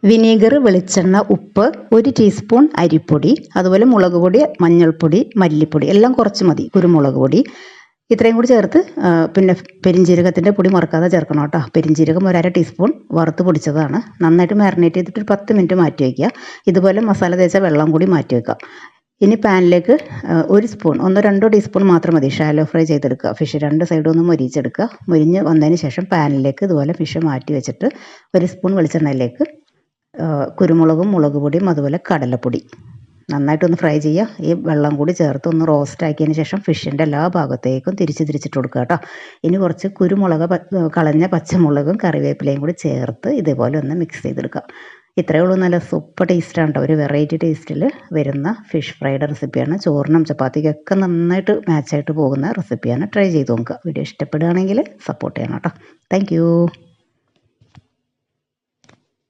Vinegar, വെളിച്ചെണ്ണ, ഉപ്പ്, 1 teaspoon അരിപ്പൊടി, അതുപോലെ മുളക് പൊടി, മഞ്ഞൾപ്പൊടി, മല്ലിപ്പൊടി എല്ലാം കുറച്ച് മതി, കുരുമുളക് പൊടി ഇത്രയും കൂടി ചേർത്ത് പിന്നെ പെരിഞ്ജീരകത്തിൻ്റെ പൊടി മറക്കാതെ ചേർക്കണം കേട്ടോ. പെരിഞ്ജീരകം 1/2 ടീസ്പൂൺ വറുത്ത് പൊടിച്ചതാണ്. നന്നായിട്ട് മാരിനേറ്റ് ചെയ്തിട്ട് ഒരു 10 മിനിറ്റ് മാറ്റി വയ്ക്കുക. ഇതുപോലെ മസാല തേച്ച വെള്ളം കൂടി മാറ്റി വെക്കുക. ഇനി പാനിലേക്ക് 1 സ്പൂൺ 1-2 ടീസ്പൂൺ മാത്രം മതി ഷാലോ ഫ്രൈ ചെയ്തെടുക്കുക. ഫിഷ് 2 സൈഡും ഒന്ന് മൊരിച്ചെടുക്കുക. മൊരിഞ്ഞ് വന്നതിന് ശേഷം പാനിലേക്ക് ഇതുപോലെ ഫിഷ് മാറ്റി വെച്ചിട്ട് 1 സ്പൂൺ വെളിച്ചെണ്ണയിലേക്ക് കുരുമുളകും മുളക് പൊടിയും അതുപോലെ കടലപ്പൊടി നന്നായിട്ടൊന്ന് ഫ്രൈ ചെയ്യുക. ഈ വെള്ളം കൂടി ചേർത്ത് ഒന്ന് റോസ്റ്റ് ആക്കിയതിന് ശേഷം ഫിഷിൻ്റെ എല്ലാ ഭാഗത്തേക്കും തിരിച്ചിട്ട് കൊടുക്കുക കേട്ടോ. ഇനി കുറച്ച് കുരുമുളക് കളഞ്ഞ പച്ചമുളകും കറിവേപ്പിലയും കൂടി ചേർത്ത് ഇതേപോലെ ഒന്ന് മിക്സ് ചെയ്തെടുക്കുക. ഇത്രയേ ഉള്ളൂ. നല്ല സൂപ്പർ ടേസ്റ്റാണ് കേട്ടോ. ഒരു വെറൈറ്റി ടേസ്റ്റിൽ വരുന്ന ഫിഷ് ഫ്രൈഡ് റെസിപ്പിയാണ്. ചോറിനും ചപ്പാത്തിക്കൊക്കെ നന്നായിട്ട് മാച്ചായിട്ട് പോകുന്ന റെസിപ്പിയാണ്. ട്രൈ ചെയ്ത് നോക്കുക. വീഡിയോ ഇഷ്ടപ്പെടുകയാണെങ്കിൽ സപ്പോർട്ട് ചെയ്യണം കേട്ടോ. താങ്ക്